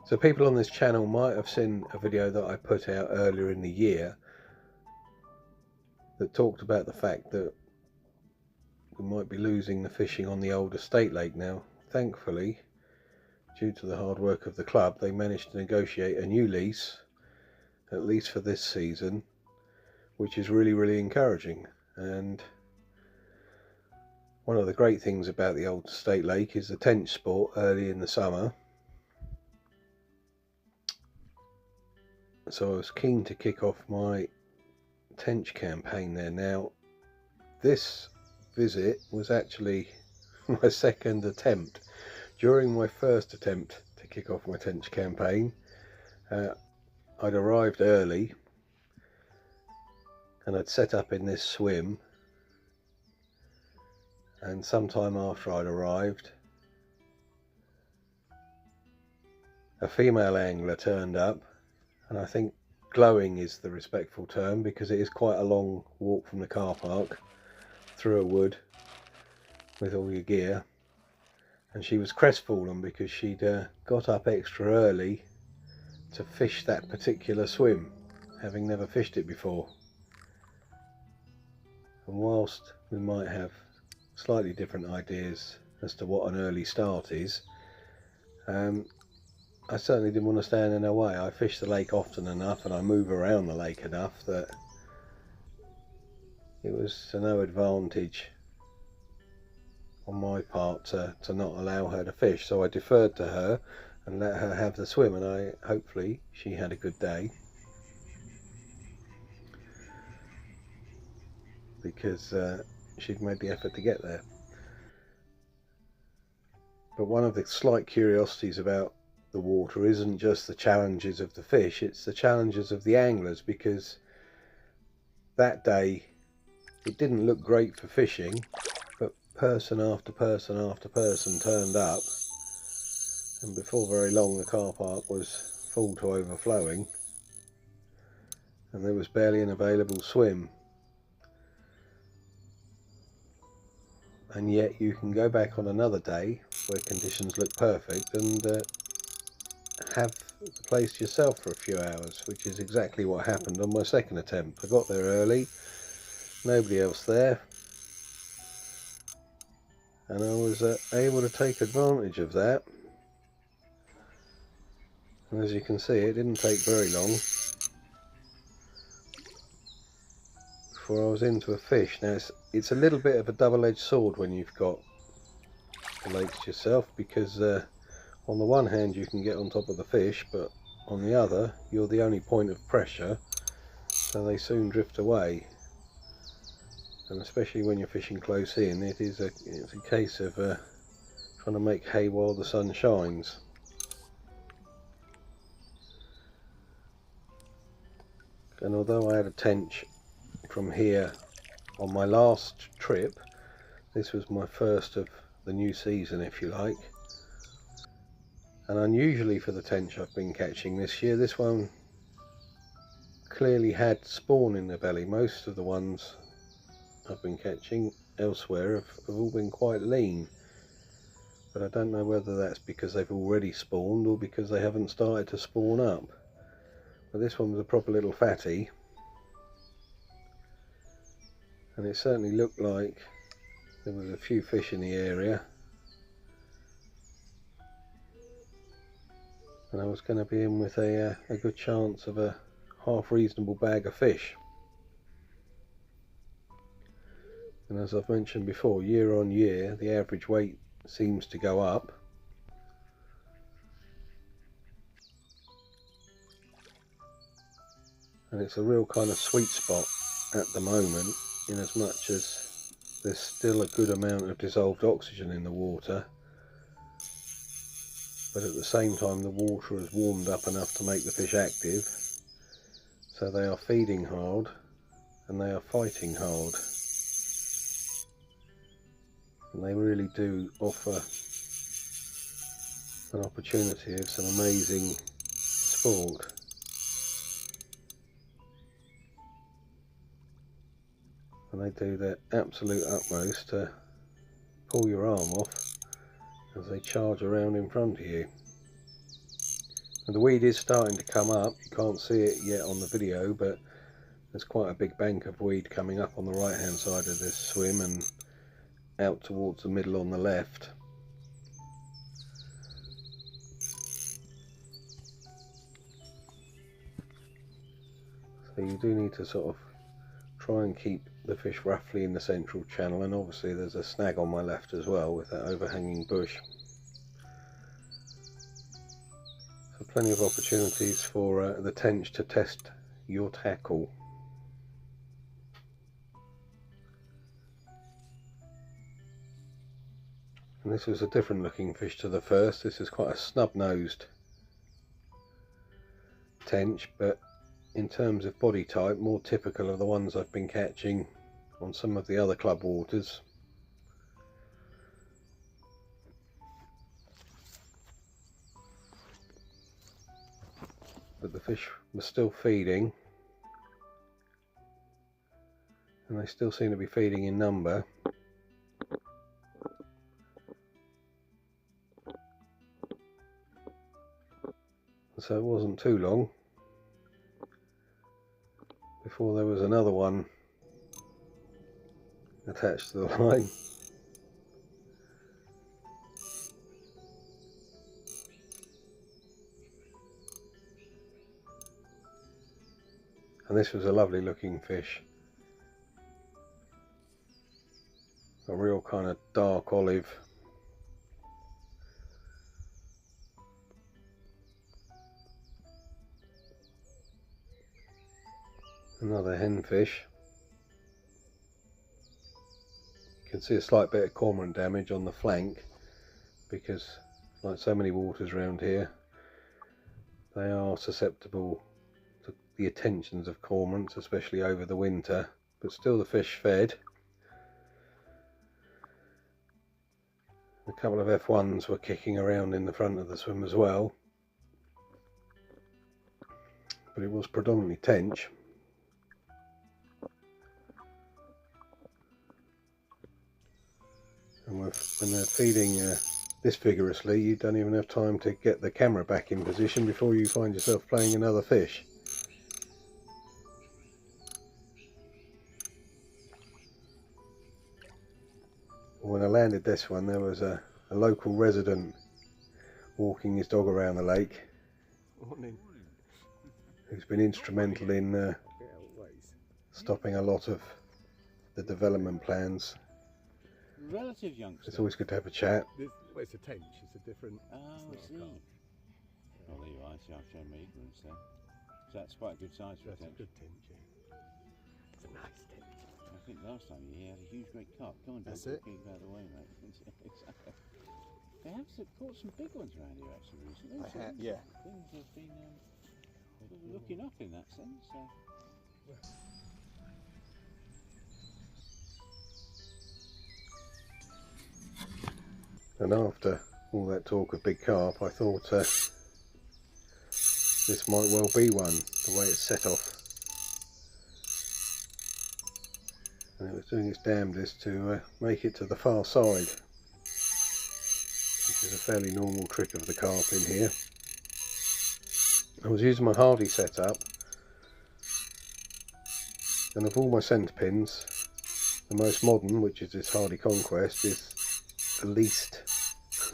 So people on this channel might have seen a video that I put out earlier in the year that talked about the fact that we might be losing the fishing on the old estate lake now. Thankfully, due to the hard work of the club, they managed to negotiate a new lease, at least for this season, which is really encouraging. And one of the great things about the old estate lake is the tench sport early in the summer. So I was keen to kick off my tench campaign there. Now, this visit was actually my second attempt. During my first attempt to kick off my tench campaign, I'd arrived early and I'd set up in this swim, and sometime after I'd arrived, a female angler turned up, and I think glowing is the respectful term because it is quite a long walk from the car park through a wood with all your gear, and she was crestfallen because she'd got up extra early to fish that particular swim, having never fished it before. And whilst we might have slightly different ideas as to what an early start is, I certainly didn't want to stand in her way. I fish the lake often enough and I move around the lake enough that it was to no advantage on my part to not allow her to fish. So I deferred to her and let her have the swim, and hopefully she had a good day, because she'd made the effort to get there. But one of the slight curiosities about the water isn't just the challenges of the fish, it's the challenges of the anglers, because that day it didn't look great for fishing, but person after person after person turned up, and before very long the car park was full to overflowing and there was barely an available swim. And yet you can go back on another day where conditions look perfect and have the place to yourself for a few hours, which is exactly what happened on my second attempt. I got there early, nobody else there, and I was able to take advantage of that. And as you can see, it didn't take very long before I was into a fish. Now it's a little bit of a double-edged sword when you've got the lakes to yourself, because on the one hand you can get on top of the fish, but on the other you're the only point of pressure, so they soon drift away. And especially when you're fishing close in, it's a case of trying to make hay while the sun shines. And although I had a tench from here on my last trip, this was my first of the new season, if you like. And unusually for the tench I've been catching this year, this one clearly had spawn in the belly. Most of the ones I've been catching elsewhere have all been quite lean, but I don't know whether that's because they've already spawned or because they haven't started to spawn up. But this one was a proper little fatty, and it certainly looked like there was a few fish in the area, and I was going to be in with a good chance of a half reasonable bag of fish. And as I've mentioned before, year on year the average weight seems to go up. And it's a real kind of sweet spot at the moment, in as much as there's still a good amount of dissolved oxygen in the water, but at the same time the water has warmed up enough to make the fish active, so they are feeding hard and they are fighting hard, and they really do offer an opportunity of some amazing sport. And they do their absolute utmost to pull your arm off as they charge around in front of you. And the weed is starting to come up. You can't see it yet on the video, but there's quite a big bank of weed coming up on the right hand side of this swim and out towards the middle on the left. So you do need to sort of try and keep the fish roughly in the central channel, and obviously there's a snag on my left as well with that overhanging bush. So plenty of opportunities for the tench to test your tackle. And this was a different looking fish to the first. This is quite a snub-nosed tench, but in terms of body type more typical of the ones I've been catching on some of the other club waters. But the fish were still feeding, and they still seem to be feeding in number. So it wasn't too long before there was another one attached to the line. And this was a lovely looking fish. A real kind of dark olive. Another henfish. You can see a slight bit of cormorant damage on the flank because, like so many waters around here, they are susceptible to the attentions of cormorants, especially over the winter, but still the fish fed. A couple of F1s were kicking around in the front of the swim as well, but it was predominantly tench. And when they're feeding this vigorously, you don't even have time to get the camera back in position before you find yourself playing another fish. When I landed this one, there was a local resident walking his dog around the lake. Morning. Who's been instrumental in stopping a lot of the development plans. Relative youngster. It's always good to have a chat. Well, it's a tench, it's a different... Oh, I see. Well, there you are, see, I've shown my ignorance there. So that's quite a good size for a tench. That's a good tench, yeah. It's a nice tench. I think last time you had a huge great carp. Come on, that's don't it. keep out of the way, mate. Exactly. They have caught some big ones around here actually recently. So yeah. Things have been looking up in that sense. And after all that talk of big carp, I thought this might well be one, the way it's set off. And it was doing its damnedest to make it to the far side, which is a fairly normal trick of the carp in here. I was using my Hardy setup, and of all my centre pins, the most modern, which is this Hardy Conquest, is the least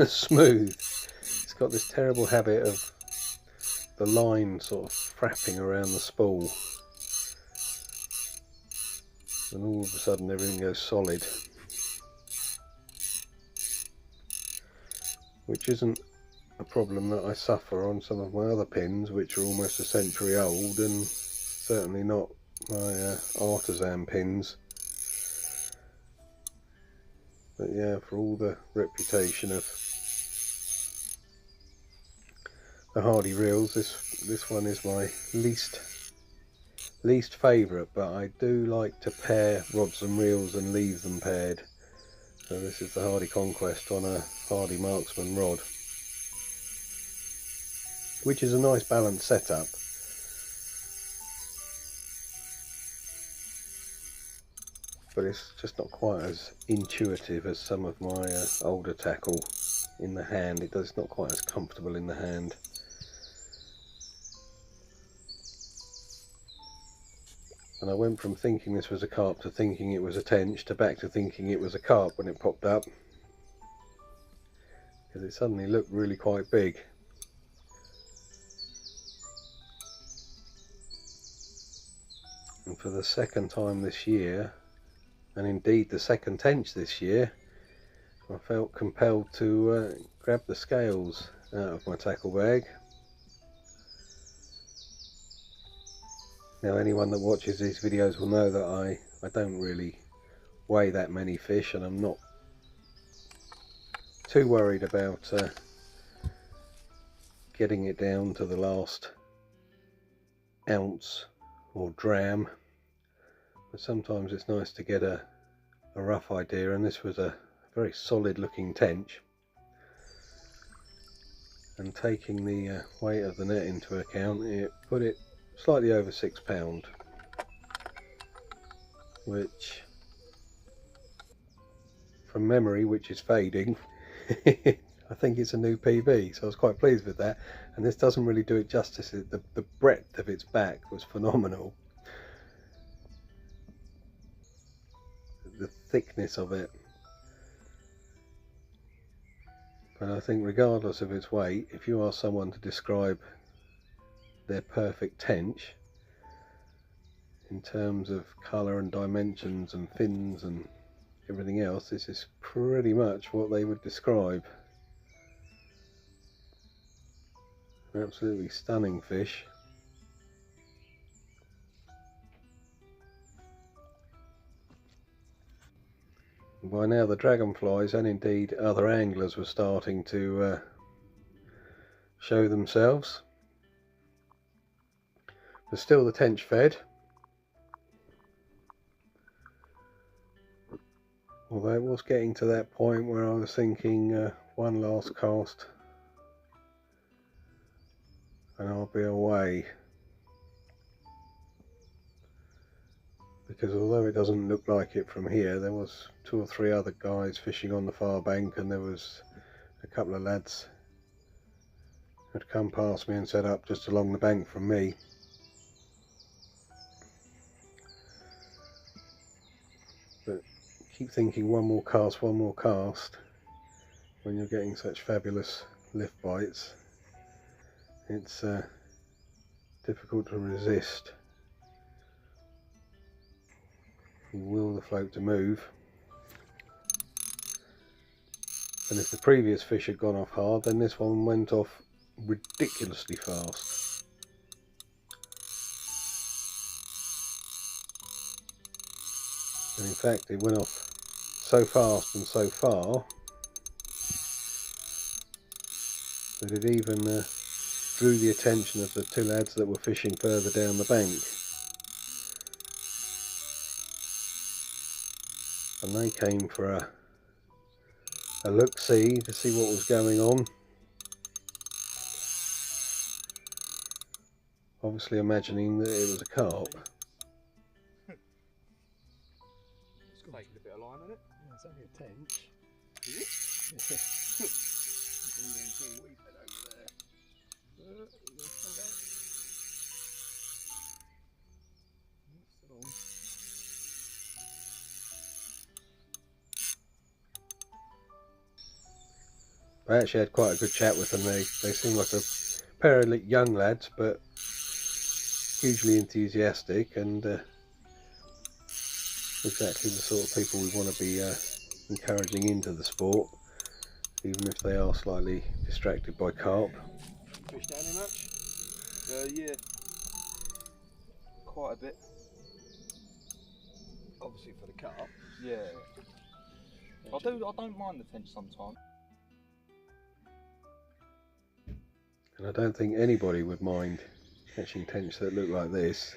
smooth. It's got this terrible habit of the line sort of frapping around the spool, and all of a sudden everything goes solid, which isn't a problem that I suffer on some of my other pins, which are almost a century old, and certainly not my artisan pins. But yeah, for all the reputation of the Hardy reels, this one is my least favourite, but I do like to pair rods and reels and leave them paired. So this is the Hardy Conquest on a Hardy Marksman rod, which is a nice balanced setup. But it's just not quite as intuitive as some of my older tackle in the hand. It's not quite as comfortable in the hand. And I went from thinking this was a carp to thinking it was a tench to back to thinking it was a carp when it popped up, because it suddenly looked really quite big. And for the second time this year, and indeed the second tench this year, I felt compelled to grab the scales out of my tackle bag. Now anyone that watches these videos will know that I don't really weigh that many fish, and I'm not too worried about getting it down to the last ounce or dram, but sometimes it's nice to get a rough idea, and this was a very solid looking tench, and taking the weight of the net into account, it put it slightly over 6 pound, which from memory, which is fading, I think it's a new PB, so I was quite pleased with that. And this doesn't really do it justice. The breadth of its back was phenomenal. The thickness of it. But I think regardless of its weight, if you ask someone to describe their perfect tench in terms of colour and dimensions and fins and everything else, this is pretty much what they would describe. An absolutely stunning fish. By now the dragonflies and indeed other anglers were starting to show themselves, but still the tench fed, although it was getting to that point where I was thinking one last cast and I'll be away, because although it doesn't look like it from here, there was 2 or 3 other guys fishing on the far bank, and there was a couple of lads who had come past me and set up just along the bank from me. But keep thinking one more cast when you're getting such fabulous lift bites. It's difficult to resist. You will the float to move, and if the previous fish had gone off hard, then this one went off ridiculously fast. And in fact it went off so fast and so far that it even drew the attention of the 2 lads that were fishing further down the bank. And they came for a look-see to see what was going on. Obviously imagining that it was a carp. It's got a bit of line in it. Yeah, it's only a tench. Is it? Yeah. We've had over there. I actually had quite a good chat with them. They seem like a pair of young lads, but hugely enthusiastic, and exactly the sort of people we want to be encouraging into the sport, even if they are slightly distracted by carp. Fish down here much? Yeah, quite a bit. Obviously for the carp. Yeah. I don't mind the tench sometimes. And I don't think anybody would mind catching tench that look like this.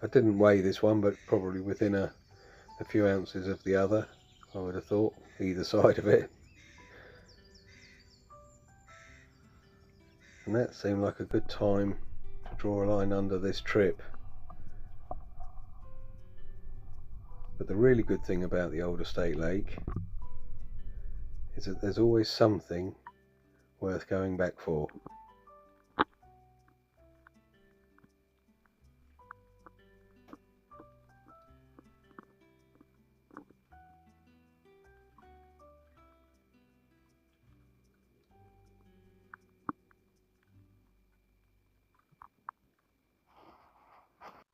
I didn't weigh this one, but probably within a few ounces of the other, I would have thought, either side of it. And that seemed like a good time to draw a line under this trip. But the really good thing about the Old Estate Lake is that there's always something worth going back for.